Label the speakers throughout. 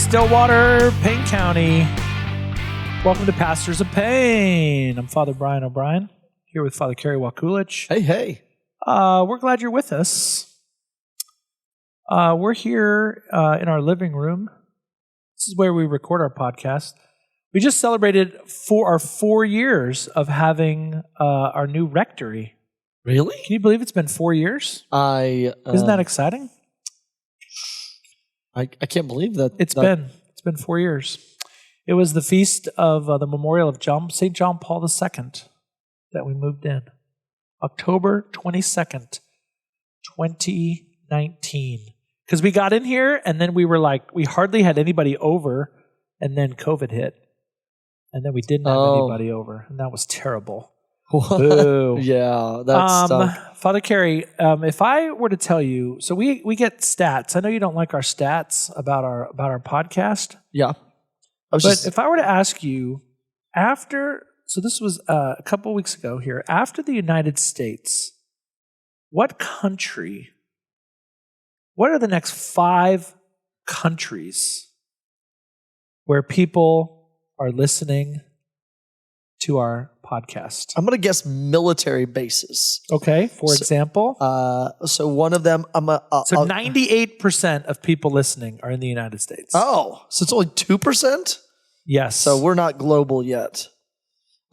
Speaker 1: Stillwater, Payne County. Welcome to Pastors of Payne. I'm Father Brian O'Brien, here with Father Kerry Wakulich.
Speaker 2: Hey.
Speaker 1: We're glad you're with us. We're here in our living room. This is where we record our podcast. We just celebrated our 4 years of having our new rectory.
Speaker 2: Really?
Speaker 1: Can you believe it's been 4 years? Isn't that exciting?
Speaker 2: I can't believe that.
Speaker 1: It's been 4 years. It was the feast of the memorial of St. John Paul II that we moved in. October 22nd, 2019. Because we got in here and then we were like, we hardly had anybody over, and then COVID hit. And then we didn't have anybody over, and that was terrible. Boo.
Speaker 2: Yeah, that's
Speaker 1: Father Kerry, if I were to tell you, so we get stats. I know you don't like our stats about our podcast.
Speaker 2: Yeah.
Speaker 1: If I were to ask you so this was a couple weeks ago here, after the United States, what are the next 5 countries where people are listening to our podcast?
Speaker 2: I'm going to guess military bases.
Speaker 1: Okay, for example?
Speaker 2: So one of them,
Speaker 1: 98% of people listening are in the United States.
Speaker 2: Oh, so it's only 2%?
Speaker 1: Yes.
Speaker 2: So we're not global yet.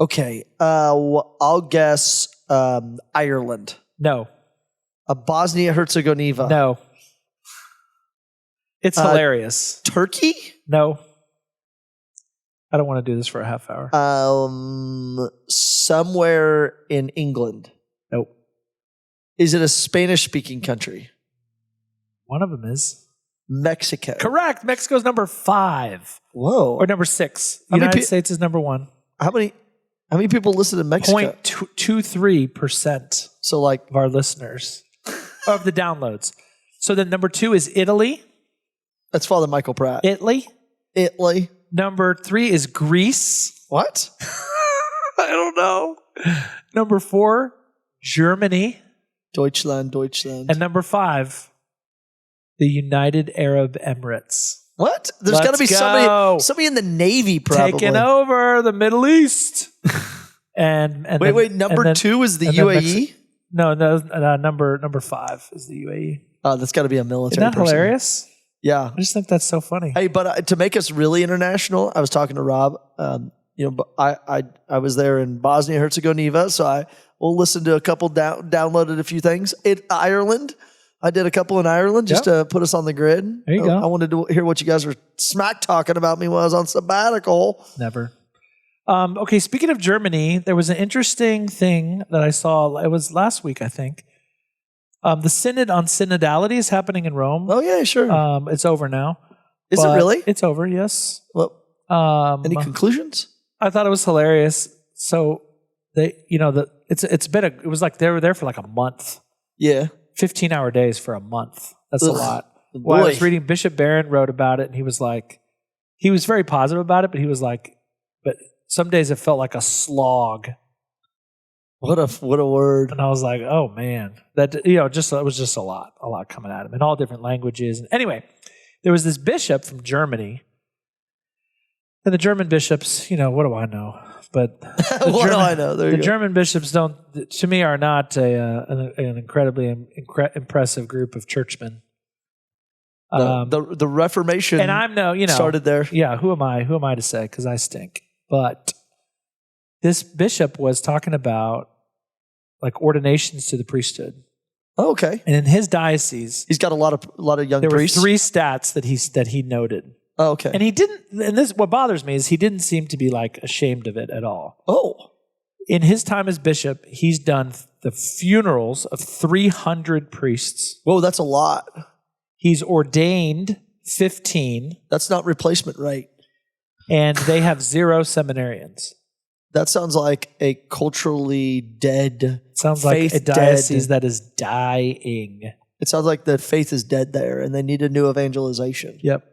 Speaker 2: Okay, I'll guess Ireland.
Speaker 1: No.
Speaker 2: Bosnia-Herzegovina.
Speaker 1: No. It's hilarious.
Speaker 2: Turkey?
Speaker 1: No. I don't want to do this for a half hour.
Speaker 2: Somewhere in England.
Speaker 1: Nope.
Speaker 2: Is it a Spanish-speaking country?
Speaker 1: One of them is.
Speaker 2: Mexico.
Speaker 1: Correct. Mexico's number 5.
Speaker 2: Whoa.
Speaker 1: Or number 6. The United States is number 1.
Speaker 2: How many people listen to Mexico?
Speaker 1: 0.23%
Speaker 2: so of
Speaker 1: our listeners of the downloads. So then number 2 is Italy.
Speaker 2: That's Father Michael Pratt.
Speaker 1: Italy. Number 3 is Greece.
Speaker 2: What?
Speaker 1: I don't know. Number 4, Germany.
Speaker 2: Deutschland.
Speaker 1: And number 5, the United Arab Emirates.
Speaker 2: What? There's got to be somebody in the Navy probably.
Speaker 1: Taking over the Middle East. and
Speaker 2: wait, number 2 is the UAE?
Speaker 1: No, number 5 is the UAE.
Speaker 2: Oh, that's got to be a military
Speaker 1: Isn't that
Speaker 2: person.
Speaker 1: hilarious?
Speaker 2: Yeah.
Speaker 1: I just think that's so funny.
Speaker 2: Hey, but to make us really international, I was talking to Rob. I was there in Bosnia-Herzegovina, so we'll listen to a couple, downloaded a few things. In Ireland, I did a couple in Ireland just to put us on the grid.
Speaker 1: There you go.
Speaker 2: I wanted to hear what you guys were smack talking about me while I was on sabbatical.
Speaker 1: Never. Okay, speaking of Germany, there was an interesting thing that I saw. It was last week, I think. The Synod on Synodality is happening in Rome.
Speaker 2: Oh, yeah, sure.
Speaker 1: It's over now.
Speaker 2: Is it really?
Speaker 1: It's over, yes.
Speaker 2: Well, any conclusions?
Speaker 1: I thought it was hilarious. So it was like they were there for like a month.
Speaker 2: Yeah.
Speaker 1: 15-hour days for a month. That's a lot. Well, I was reading, Bishop Barron wrote about it, and he was very positive about it, but he was like, but some days it felt like a slog.
Speaker 2: What a word.
Speaker 1: And I was like, oh man, it was just a lot coming at him in all different languages. And anyway, there was this bishop from Germany, and the German bishops, what do I know? But the German bishops are not an incredibly impressive group of churchmen.
Speaker 2: The Reformation started there.
Speaker 1: Yeah, who am I to say? Because I stink. But this bishop was talking about like ordinations to the priesthood.
Speaker 2: Oh, okay.
Speaker 1: And in his diocese,
Speaker 2: he's got a lot of young priests.
Speaker 1: There were 3 stats that he noted.
Speaker 2: Oh, okay.
Speaker 1: And he didn't. And this, what bothers me is he didn't seem to be like ashamed of it at all.
Speaker 2: Oh.
Speaker 1: In his time as bishop, he's done the funerals of 300 priests.
Speaker 2: Whoa, that's a lot.
Speaker 1: He's ordained 15.
Speaker 2: That's not replacement rate.
Speaker 1: And they have 0 seminarians.
Speaker 2: That sounds like a culturally dead.
Speaker 1: Sounds like a diocese that is dying.
Speaker 2: It sounds like the faith is dead there, and they need a new evangelization.
Speaker 1: Yep.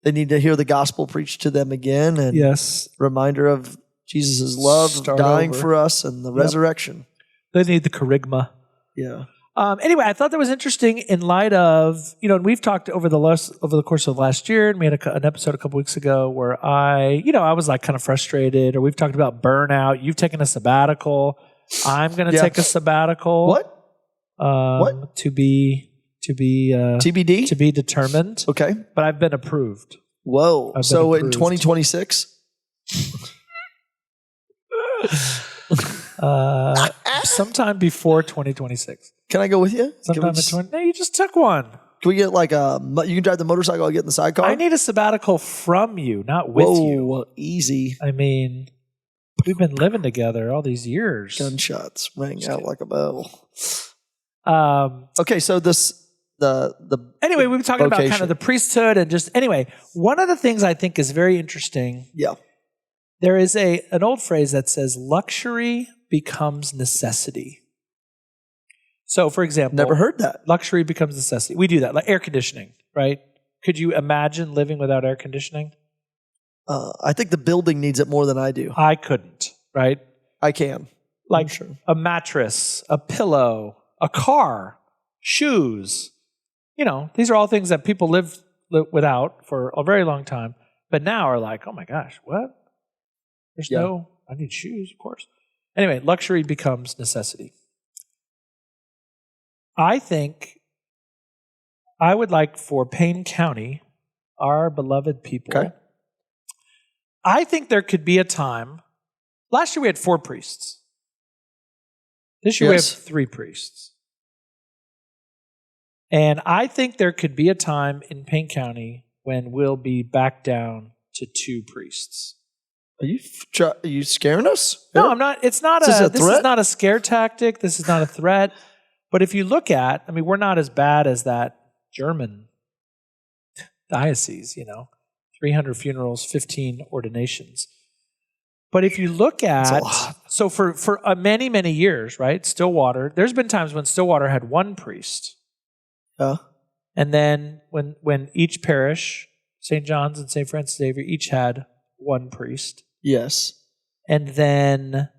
Speaker 2: They need to hear the gospel preached to them again, and reminder of Jesus' love, dying for us, and the resurrection.
Speaker 1: They need the kerygma.
Speaker 2: Yeah.
Speaker 1: Anyway, I thought that was interesting in light of, and we've talked over the course of last year, and we had an episode a couple weeks ago where I was like kind of frustrated, or we've talked about burnout. You've taken a sabbatical. I'm going to take a sabbatical.
Speaker 2: What?
Speaker 1: To be
Speaker 2: TBD?
Speaker 1: To be determined.
Speaker 2: Okay.
Speaker 1: But I've been approved.
Speaker 2: Whoa. So in 2026?
Speaker 1: Sometime before 2026.
Speaker 2: Can I go with you?
Speaker 1: No, you just took one.
Speaker 2: Can we get like you can drive the motorcycle, I'll get in the sidecar?
Speaker 1: I need a sabbatical from you, not with you.
Speaker 2: Easy.
Speaker 1: I mean, we've been living together all these years.
Speaker 2: Gunshots rang out like a bell.
Speaker 1: Okay,
Speaker 2: so
Speaker 1: anyway, we were talking about kind of the priesthood and one of the things I think is very interesting.
Speaker 2: Yeah.
Speaker 1: There is an old phrase that says luxury becomes necessity. So, for example,
Speaker 2: never heard that.
Speaker 1: Luxury becomes necessity. We do that, like air conditioning, right? Could you imagine living without air conditioning?
Speaker 2: I think the building needs it more than I do.
Speaker 1: I couldn't, right?
Speaker 2: I can.
Speaker 1: Like a mattress, a pillow, a car, shoes. These are all things that people live without for a very long time, but now are like, oh my gosh, what? I need shoes, of course. Anyway, luxury becomes necessity. I think I would like for Payne County, our beloved people, I think there could be a time. Last year we had 4 priests. This year we have 3 priests. And I think there could be a time in Payne County when we'll be back down to 2 priests.
Speaker 2: Are you scaring us?
Speaker 1: No, I'm not. It's not
Speaker 2: this
Speaker 1: is not a scare tactic. This is not a threat. But if you look at, we're not as bad as that German diocese, 300 funerals, 15 ordinations. But if you look at, so for many, many years, right, Stillwater, there's been times when Stillwater had 1 priest. And then when each parish, St. John's and St. Francis Xavier, each had 1 priest.
Speaker 2: Yes.
Speaker 1: And then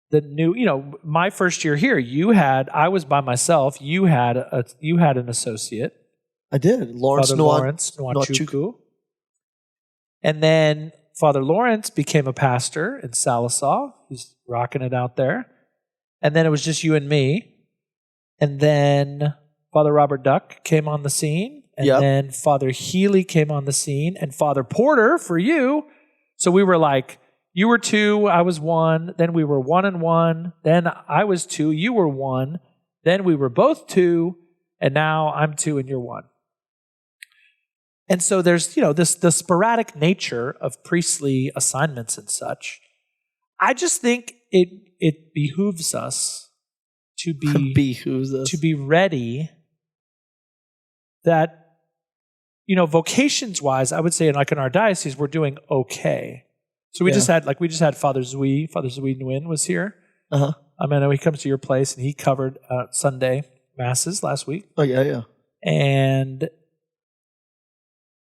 Speaker 1: the new, my first year here, I was by myself. You had an associate.
Speaker 2: I did. Lawrence
Speaker 1: Nwachukwu. And then Father Lawrence became a pastor in Salisaw. He's rocking it out there. And then it was just you and me. And then Father Robert Duck came on the scene. And then Father Healy came on the scene. And Father Porter for you. So we were like, you were 2, I was 1. Then we were 1 and 1. Then I was 2, you were 1. Then we were both 2. And now I'm 2 and you're 1. And so there's, the sporadic nature of priestly assignments and such. I just think it behooves us to be ready that, vocations wise, I would say in our diocese, we're doing okay. So we just had Father Zui Nguyen was here. I know he comes to your place and he covered Sunday masses last week.
Speaker 2: Oh yeah.
Speaker 1: And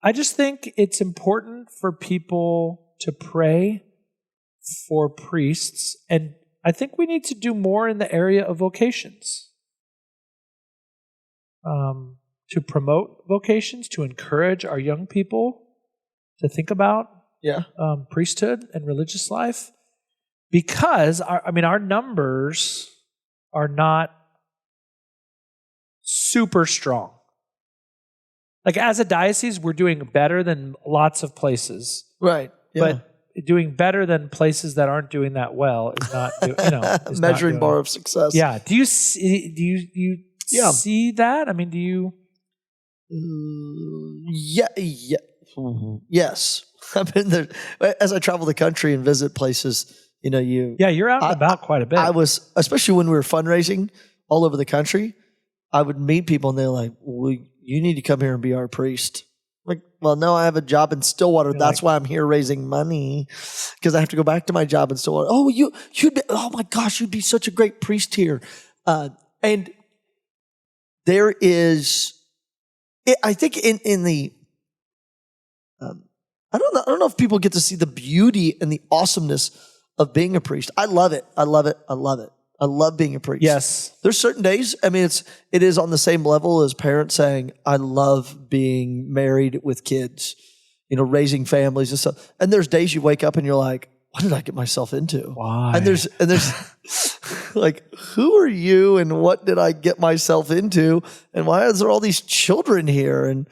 Speaker 1: I just think it's important for people to pray for priests, and I think we need to do more in the area of vocations. To promote vocations, to encourage our young people to think about priesthood and religious life, because our numbers are not super strong. Like as a diocese, we're doing better than lots of places,
Speaker 2: right? Yeah.
Speaker 1: But doing better than places that aren't doing that well is not, is
Speaker 2: measuring bar of success.
Speaker 1: Yeah. Do you see? Do you see that? Do you?
Speaker 2: Yeah. Yes. I've been there as I travel the country and visit places. You're out and about quite a bit.
Speaker 1: I
Speaker 2: was, especially when we were fundraising all over the country. I would meet people and they're like, well, you need to come here and be our priest. Like, well, no, I have a job in Stillwater. That's why I'm here raising money, because I have to go back to my job in Stillwater. Oh, oh my gosh, you'd be such a great priest here. And there is, I think in the, I don't know if people get to see the beauty and the awesomeness of being a priest. I love it. I love being a priest.
Speaker 1: Yes.
Speaker 2: There's certain days, I mean, it is on the same level as parents saying, I love being married with kids, raising families and stuff. And there's days you wake up and you're like, what did I get myself into?
Speaker 1: Why?
Speaker 2: And there's like, who are you and what did I get myself into? And why is there all these children here? And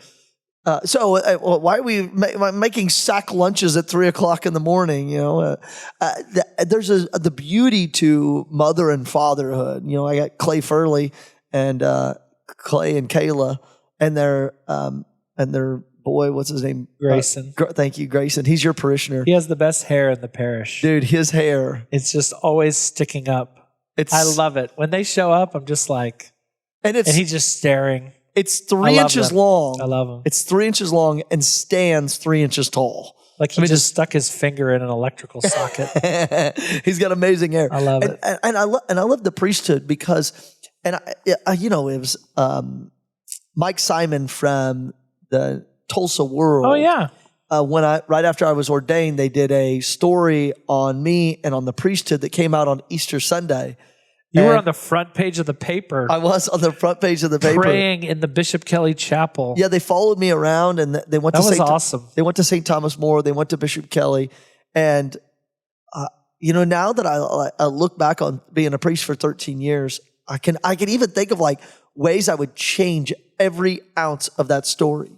Speaker 2: so why are we making sack lunches at 3:00 in the morning? There's the beauty to mother and fatherhood. I got Clay Furley and Clay and Kayla and their boy, what's his name?
Speaker 1: Grayson.
Speaker 2: Thank you, Grayson. He's your parishioner.
Speaker 1: He has the best hair in the parish.
Speaker 2: Dude, his hair.
Speaker 1: It's just always sticking up. I love it. When they show up, I'm just like, and he's just staring.
Speaker 2: It's 3 inches long.
Speaker 1: I love him.
Speaker 2: It's 3 inches long and stands 3 inches tall.
Speaker 1: Like he just stuck his finger in an electrical socket.
Speaker 2: He's got amazing hair.
Speaker 1: I love it.
Speaker 2: And I love the priesthood because, it was Mike Simon from the Tulsa World.
Speaker 1: Oh yeah.
Speaker 2: Right after I was ordained, they did a story on me and on the priesthood that came out on Easter Sunday.
Speaker 1: You were on the front page of the paper.
Speaker 2: I was on the front page of the paper.
Speaker 1: Praying in the Bishop Kelly Chapel.
Speaker 2: Yeah, they followed me around and they went to
Speaker 1: That was awesome.
Speaker 2: They went to St. Thomas More. They went to Bishop Kelly. And, now that I look back on being a priest for 13 years, I can even think of like ways I would change every ounce of that story.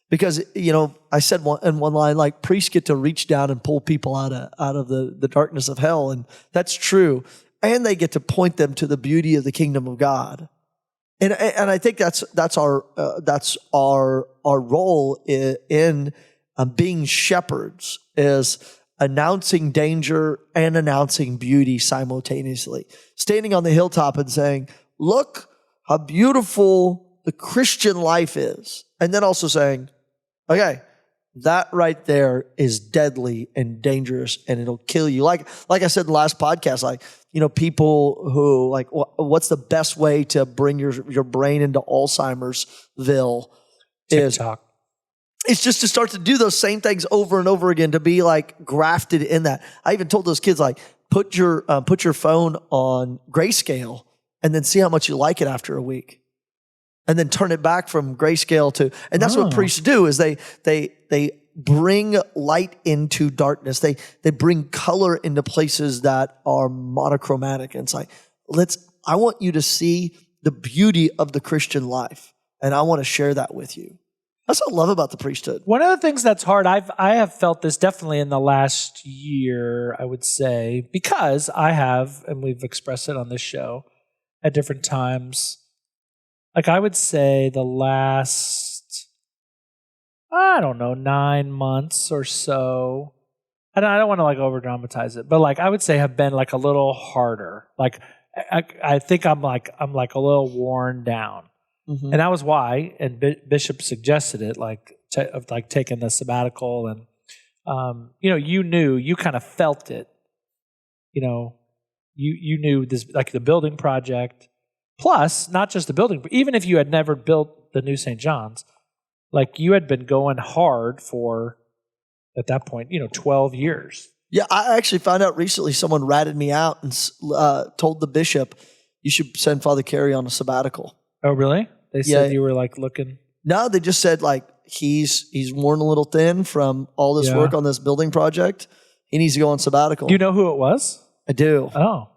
Speaker 2: Because, I said in one line, like priests get to reach down and pull people out of the darkness of hell. And that's true. And they get to point them to the beauty of the kingdom of God, and I think that's our role in being shepherds is announcing danger and announcing beauty simultaneously, standing on the hilltop and saying, "Look how beautiful the Christian life is," and then also saying, "Okay, that right there is deadly and dangerous, and it'll kill you." Like I said in the last podcast, people who like, what's the best way to bring your brain into Alzheimer'sville?
Speaker 1: TikTok.
Speaker 2: It's just to start to do those same things over and over again, to be like grafted in that. I even told those kids, like, put your phone on grayscale and then see how much you like it after a week. And then turn it back from grayscale to, and that's what priests do, is they bring light into darkness. They bring color into places that are monochromatic. And it's like, I want you to see the beauty of the Christian life, and I want to share that with you. That's what I love about the priesthood.
Speaker 1: One of the things that's hard, I have felt this definitely in the last year, I would say, because I have, and we've expressed it on this show at different times. Like I would say the last, 9 months or so, and I don't want to like over dramatize it, but like I would say have been like a little harder. Like I think I'm like a little worn down, and that was why. And Bishop suggested it, like taking the sabbatical, and you kind of felt it. You knew this, like the building project. Plus, not just the building, but even if you had never built the new St. John's, like you had been going hard for, at that point, 12 years.
Speaker 2: Yeah, I actually found out recently someone ratted me out and told the bishop, you should send Father Kerry on a sabbatical.
Speaker 1: Oh, really? They said you were like looking?
Speaker 2: No, they just said like he's worn a little thin from all this work on this building project. He needs to go on sabbatical.
Speaker 1: Do you know who it was?
Speaker 2: I do.
Speaker 1: Oh.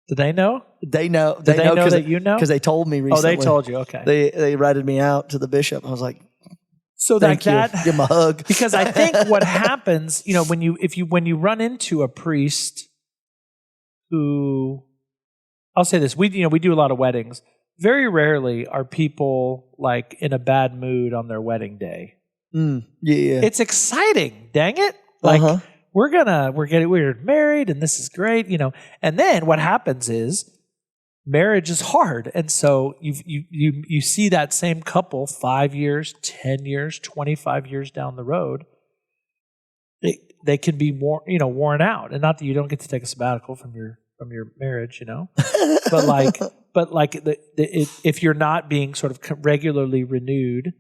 Speaker 1: Did they know?
Speaker 2: They know.
Speaker 1: Did they know that you know?
Speaker 2: Because they told me recently.
Speaker 1: Oh, they told you. Okay.
Speaker 2: They ratted me out to the bishop. I was like,
Speaker 1: so
Speaker 2: thank you.
Speaker 1: that
Speaker 2: Give him a hug.
Speaker 1: Because I think what happens, when you run into a priest who, I'll say this, we do a lot of weddings. Very rarely are people like in a bad mood on their wedding day.
Speaker 2: Yeah.
Speaker 1: It's exciting. Dang it! Like. We're married and this is great, And then what happens is marriage is hard. And so you see that same couple 5 years, 10 years, 25 years down the road. They can be worn out. And not that you don't get to take a sabbatical from your marriage, but if you're not being sort of regularly renewed.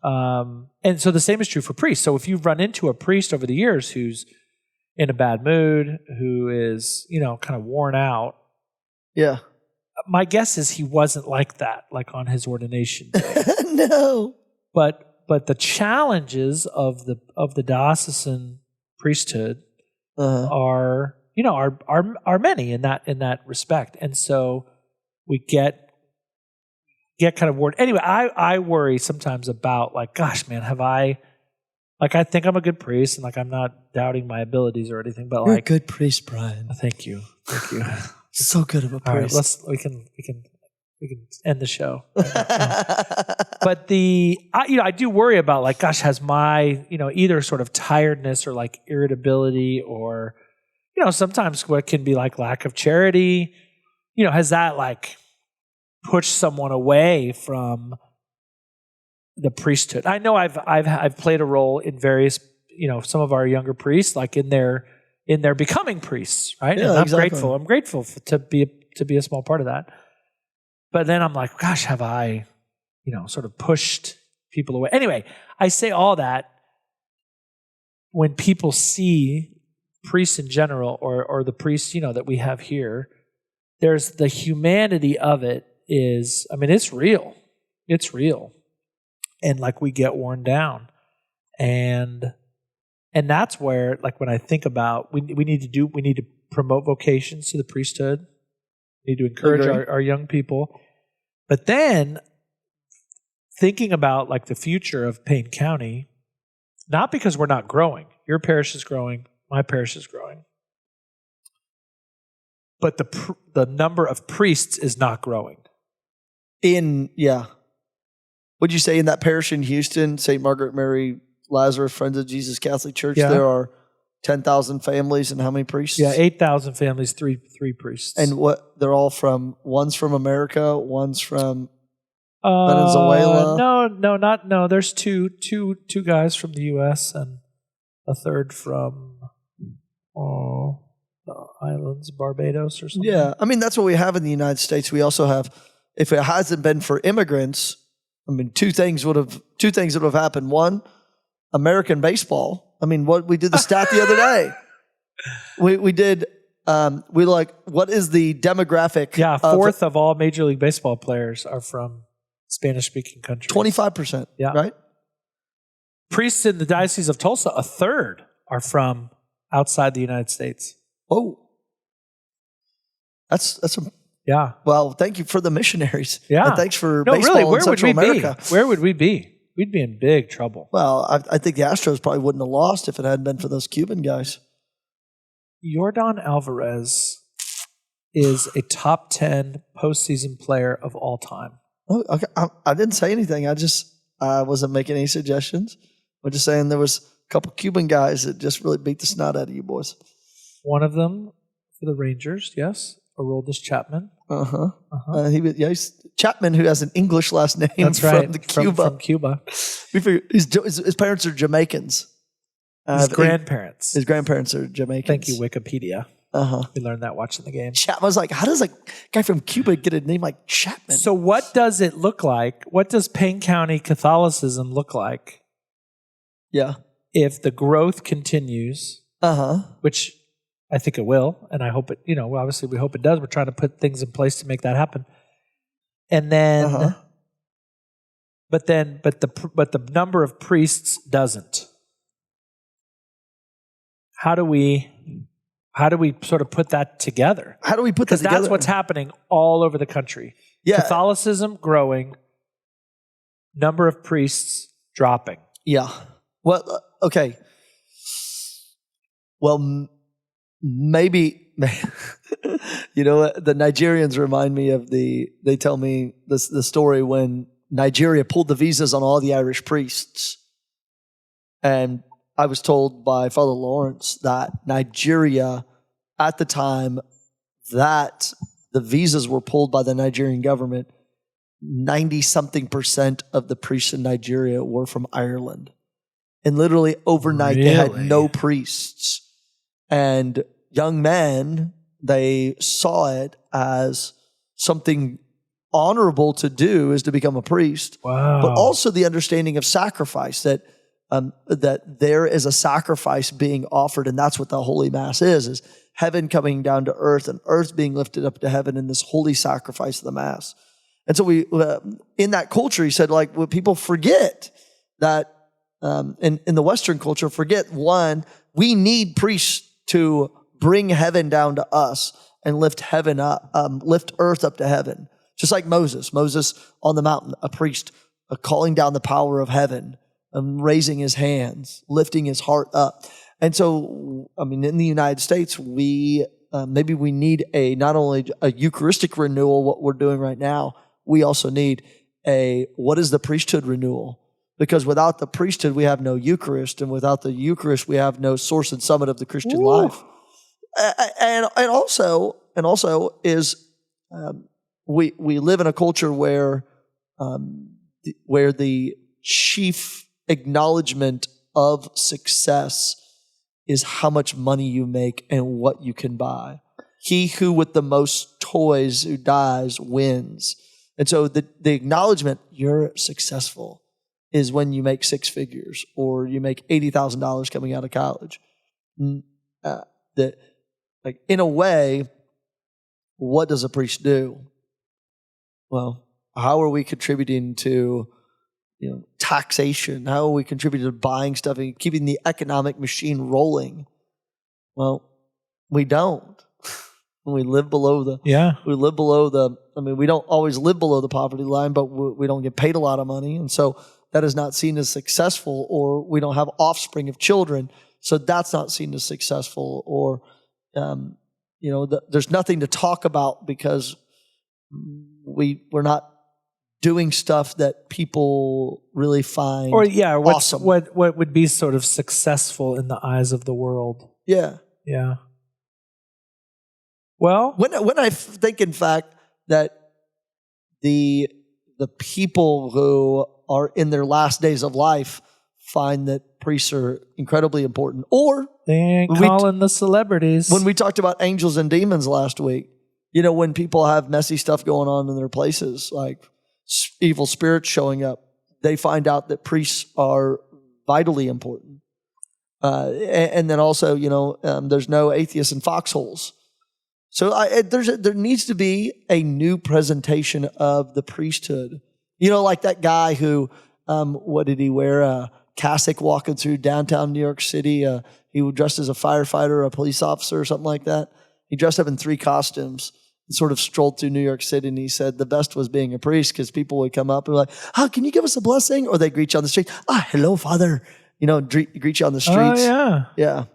Speaker 1: And so the same is true for priests. So if you've run into a priest over the years who's in a bad mood, who is, kind of worn out,
Speaker 2: Yeah.
Speaker 1: My guess is he wasn't like that, like on his ordination day.
Speaker 2: No.
Speaker 1: But the challenges of the diocesan priesthood are many in that respect, and so we get kind of worried. Anyway, I worry sometimes about like, gosh, man, I think I'm a good priest, and like I'm not doubting my abilities or anything, but
Speaker 2: You're
Speaker 1: like
Speaker 2: a good priest, Brian.
Speaker 1: Thank you.
Speaker 2: So good of a
Speaker 1: All right,
Speaker 2: priest.
Speaker 1: we can end the show. But I do worry about like, gosh, has my either sort of tiredness or like irritability or sometimes what can be like lack of charity, has that like pushed someone away from the priesthood? I know I've played a role in various some of our younger priests, like in their becoming priests, right?
Speaker 2: Yeah,
Speaker 1: and I'm
Speaker 2: exactly.
Speaker 1: grateful to be a small part of that. But then I'm like, gosh, have I, sort of pushed people away? Anyway, I say all that when people see priests in general or the priests, that we have here, there's the humanity of it is, I mean, it's real. It's real. And like we get worn down. And that's where, like when I think about, we need to promote vocations to the priesthood. We need to encourage our young people. But then thinking about like the future of Payne County, not because we're not growing. Your parish is growing. My parish is growing. But the number of priests is not growing.
Speaker 2: Would you say in that parish in Houston, St. Margaret Mary Lazarus Friends of Jesus Catholic Church, there are 10,000 families and how many priests?
Speaker 1: Yeah, 8,000 families, three priests.
Speaker 2: And they're all one's from America, one's from Venezuela?
Speaker 1: No. There's two guys from the U.S. and a third from the islands, Barbados or something.
Speaker 2: Yeah, I mean, that's what we have in the United States. We also have, if it hasn't been for immigrants, I mean, two things would have happened. One, American baseball. I mean, we did the stat the other day. We did. What is the demographic?
Speaker 1: Yeah, fourth of all Major League Baseball players are from Spanish-speaking countries.
Speaker 2: 25%. Yeah, right.
Speaker 1: Priests in the Diocese of Tulsa, a third are from outside the United States.
Speaker 2: Oh, that's a.
Speaker 1: Yeah.
Speaker 2: Well, thank you for the missionaries.
Speaker 1: Yeah.
Speaker 2: And thanks for baseball in Central America.
Speaker 1: Where would we be? We'd be in big trouble.
Speaker 2: Well, I think the Astros probably wouldn't have lost if it hadn't been for those Cuban guys.
Speaker 1: Yordan Alvarez is a top 10 postseason player of all time.
Speaker 2: Oh, okay. I didn't say anything. I wasn't making any suggestions. I'm just saying there was a couple Cuban guys that just really beat the snot out of you boys.
Speaker 1: One of them for the Rangers, yes. Aroldis Chapman.
Speaker 2: He's Chapman, who has an English last name.
Speaker 1: That's right.
Speaker 2: From
Speaker 1: Cuba.
Speaker 2: His parents are Jamaicans.
Speaker 1: His grandparents.
Speaker 2: His grandparents are Jamaicans.
Speaker 1: Thank you, Wikipedia. We learned that watching the game.
Speaker 2: Chapman was like, how does a guy from Cuba get a name like Chapman?
Speaker 1: So what does it look like? What does Payne County Catholicism look like?
Speaker 2: Yeah.
Speaker 1: If the growth continues, which I think it will, and I hope it, obviously we hope it does. We're trying to put things in place to make that happen. And then, but the number of priests doesn't. How do we sort of put that together?
Speaker 2: How do we put that together?
Speaker 1: Because that's what's happening all over the country.
Speaker 2: Yeah.
Speaker 1: Catholicism growing, number of priests dropping.
Speaker 2: Yeah. Well, okay. Well, maybe, you know what? The Nigerians remind me of they tell me the story when Nigeria pulled the visas on all the Irish priests. And I was told by Father Lawrence that Nigeria, at the time that the visas were pulled by the Nigerian government, 90-something% of the priests in Nigeria were from Ireland. And literally overnight, they had no priests. And young men, they saw it as something honorable to do is to become a priest.
Speaker 1: Wow.
Speaker 2: But also the understanding of sacrifice, that there is a sacrifice being offered, and that's what the Holy Mass is heaven coming down to earth and earth being lifted up to heaven in this holy sacrifice of the Mass. And so we, in that culture, he said, like, what people forget that in the Western culture, forget, one, we need priests to bring heaven down to us and lift heaven up, lift earth up to heaven. Just like Moses on the mountain, a priest, calling down the power of heaven, raising his hands, lifting his heart up. And so, I mean, in the United States, we maybe we need not only a Eucharistic renewal, what we're doing right now, we also need what is the priesthood renewal? Because without the priesthood, we have no Eucharist, and without the Eucharist, we have no source and summit of the Christian life. And also is we live in a culture where the chief acknowledgement of success is how much money you make and what you can buy. He who with the most toys who dies wins. And so the acknowledgement you're successful is when you make six figures or you make $80,000 coming out of college. Like in a way, what does a priest do? Well, how are we contributing to taxation? How are we contributing to buying stuff and keeping the economic machine rolling? Well, we don't. We live below we don't always live below the poverty line, but we don't get paid a lot of money. And so that is not seen as successful, or we don't have offspring of children. So that's not seen as successful, or, there's nothing to talk about because we're not doing stuff that people really find awesome.
Speaker 1: What would be sort of successful in the eyes of the world?
Speaker 2: Yeah.
Speaker 1: Yeah. Well,
Speaker 2: when I think, in fact, that the people who are in their last days of life find that priests are incredibly important, or
Speaker 1: they ain't calling the celebrities.
Speaker 2: When we talked about angels and demons last week, when people have messy stuff going on in their places, like evil spirits showing up, they find out that priests are vitally important. And then also, there's no atheists in foxholes. So there needs to be a new presentation of the priesthood. Like that guy who, what did he wear? A cassock walking through downtown New York City. He was dressed as a firefighter or a police officer or something like that. He dressed up in 3 costumes and sort of strolled through New York City. And he said the best was being a priest because people would come up and be like, can you give us a blessing? Or they greet you on the street. Hello, Father. Greet you on the streets.
Speaker 1: Oh, yeah.
Speaker 2: Yeah.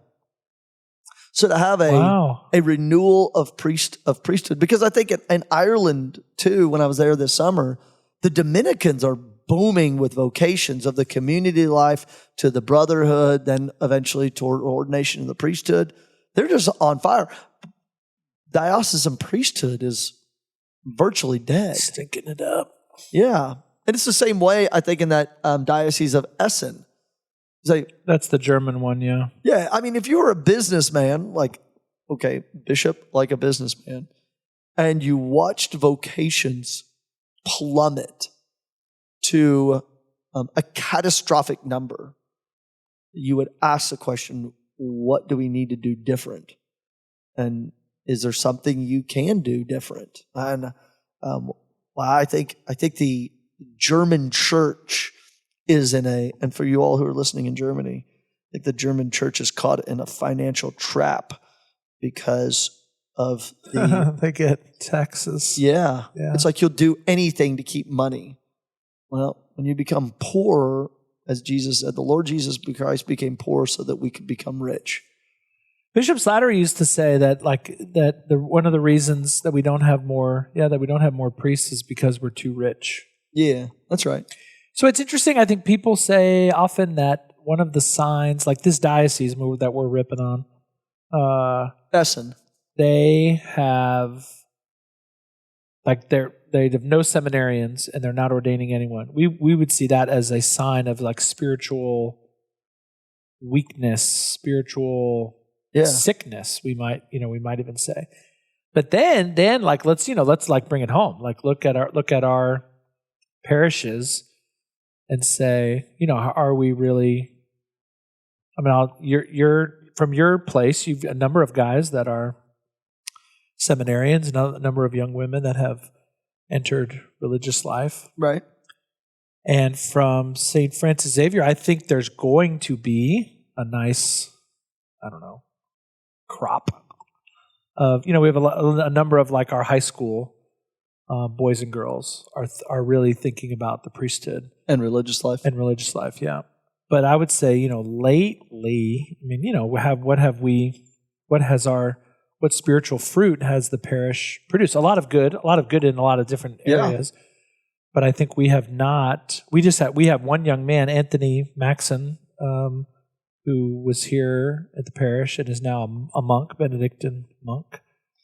Speaker 2: So to have a renewal of priesthood, because I think in Ireland too, when I was there this summer, the Dominicans are booming with vocations of the community life to the brotherhood, then eventually toward ordination in the priesthood. They're just on fire. Diocesan priesthood is virtually dead.
Speaker 1: Stinking it up.
Speaker 2: Yeah. And it's the same way, I think, in that Diocese of Essen.
Speaker 1: That's the German one, yeah.
Speaker 2: Yeah, I mean, if you were a businessman, bishop, like a businessman, and you watched vocations plummet to a catastrophic number, you would ask the question, what do we need to do different? And is there something you can do different? And I think the German church is and for you all who are listening in Germany, I think the German church is caught in a financial trap because of
Speaker 1: they get taxes.
Speaker 2: Yeah. It's like you'll do anything to keep money. Well, when you become poor, as Jesus said, the Lord Jesus Christ became poor so that we could become rich.
Speaker 1: Bishop Slattery used to say that one of the reasons that we don't have more priests is because we're too rich.
Speaker 2: Yeah, that's right.
Speaker 1: So it's interesting. I think people say often that one of the signs, like this diocese move that we're ripping on,
Speaker 2: Essen,
Speaker 1: they have they have no seminarians and they're not ordaining anyone. We would see that as a sign of spiritual weakness, spiritual sickness. We might even say. But then let's bring it home. Look at our parishes and say, are we really? I mean, you're your place, you've a number of guys that are seminarians, and a number of young women that have entered religious life.
Speaker 2: Right.
Speaker 1: And from St. Francis Xavier, I think there's going to be a nice, crop of, we have a number of like our high school boys and girls are really thinking about the priesthood.
Speaker 2: And religious life.
Speaker 1: Yeah. But I would say, lately, what spiritual fruit has the parish produced? A lot of good in a lot of different areas. Yeah. But I think we have not. We have one young man, Anthony Maxon, who was here at the parish and is now a monk, Benedictine monk.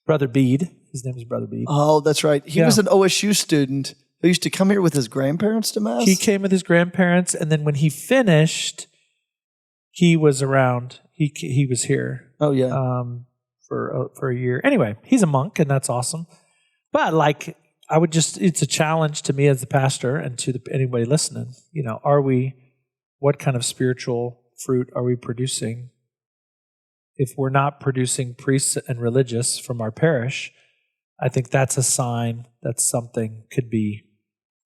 Speaker 1: Brother Bede. His name is Brother Bede.
Speaker 2: Oh, that's right. He was an OSU student who used to come here with his grandparents to Mass.
Speaker 1: He came with his grandparents, and then when he finished, he was around. He was here.
Speaker 2: Oh yeah.
Speaker 1: For a year. Anyway, he's a monk, and that's awesome. But it's a challenge to me as the pastor and to anybody listening. What kind of spiritual fruit are we producing? If we're not producing priests and religious from our parish, I think that's a sign that something could be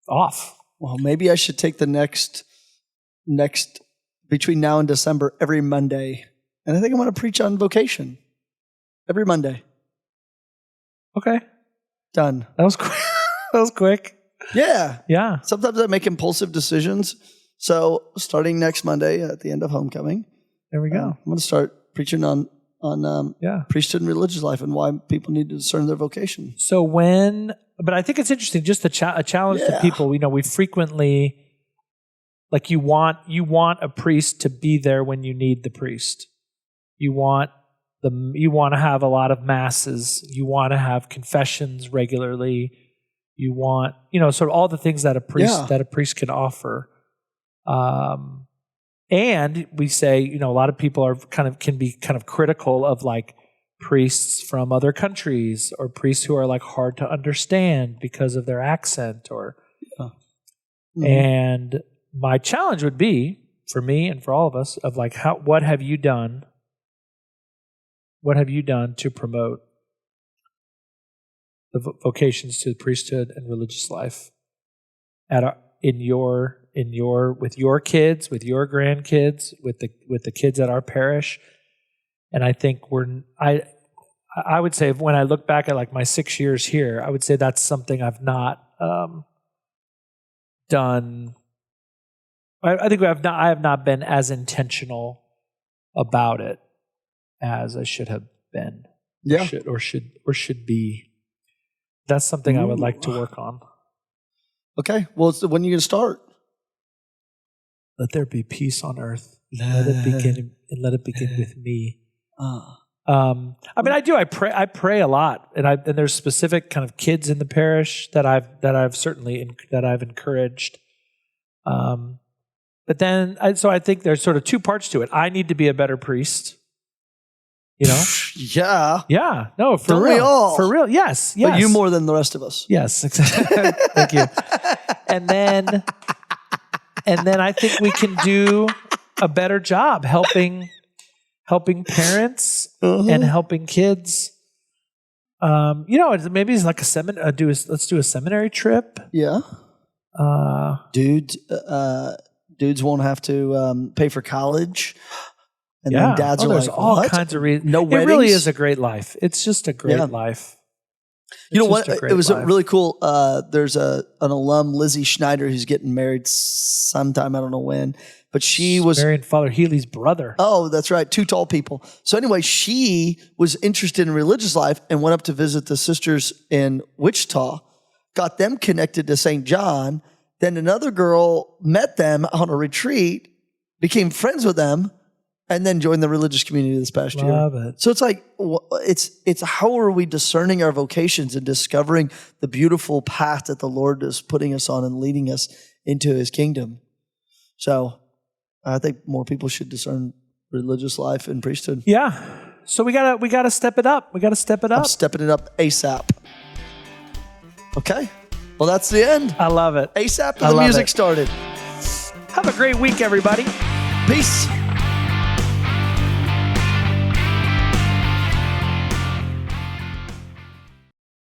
Speaker 1: off.
Speaker 2: Well, maybe I should take the next between now and December every Monday, and I think I'm going to preach on vocation every Monday.
Speaker 1: Okay,
Speaker 2: done.
Speaker 1: That was quick. That was quick.
Speaker 2: Yeah.
Speaker 1: Yeah.
Speaker 2: Sometimes I make impulsive decisions. So starting next Monday at the end of homecoming,
Speaker 1: there we go.
Speaker 2: I'm going to start preaching on priesthood and religious life and why people need to discern their vocation.
Speaker 1: So but I think it's interesting, just a challenge to people. We frequently, you want a priest to be there when you need the priest. You want to have a lot of masses. You want to have confessions regularly. You want, sort of all the things that a priest can offer. And we say, a lot of people can be critical of priests from other countries or priests who are hard to understand because of their accent And my challenge would be for me and for all of us of what have you done? What have you done to promote the vocations to the priesthood and religious life with your kids, with your grandkids, with the kids at our parish? And I think I would say when I look back at my 6 years here, I would say that's something I've not done. I think I have not been as intentional about it as I should have been.
Speaker 2: Yeah.
Speaker 1: Or should be. That's something I would like to work on.
Speaker 2: Okay. Well, when are you going to start?
Speaker 1: Let there be peace on earth. Let it begin with me. I pray a lot, and there's specific kind of kids in the parish that I've encouraged. But then, so I think there's sort of two parts to it. I need to be a better priest.
Speaker 2: Yeah.
Speaker 1: Yeah. No, for
Speaker 2: Don't
Speaker 1: real.
Speaker 2: we all?
Speaker 1: For real. Yes.
Speaker 2: But you more than the rest of us.
Speaker 1: Yes. Exactly. Thank you. And then I think we can do a better job helping parents and helping kids. Maybe it's like let's do a seminary trip.
Speaker 2: Yeah. Dudes won't have to pay for college. And then dads are
Speaker 1: there's all
Speaker 2: what?
Speaker 1: kinds of reasons.
Speaker 2: No weddings?
Speaker 1: It really is a great life. It's just a great life.
Speaker 2: You know what? It was really cool. There's an alum, Lizzie Schneider, who's getting married sometime. I don't know when. But she was
Speaker 1: marrying Father Healy's brother.
Speaker 2: Oh, that's right. Two tall people. So anyway, she was interested in religious life and went up to visit the sisters in Wichita, got them connected to St. John. Then another girl met them on a retreat, became friends with them, and then joined the religious community this past year.
Speaker 1: Love it.
Speaker 2: So it's how are we discerning our vocations and discovering the beautiful path that the Lord is putting us on and leading us into His kingdom. So I think more people should discern religious life and priesthood.
Speaker 1: Yeah. So we gotta step it up. We gotta step it up.
Speaker 2: I'm stepping it up ASAP. Okay. Well, that's the end.
Speaker 1: I love it.
Speaker 2: ASAP till the music started.
Speaker 1: Have a great week, everybody.
Speaker 2: Peace.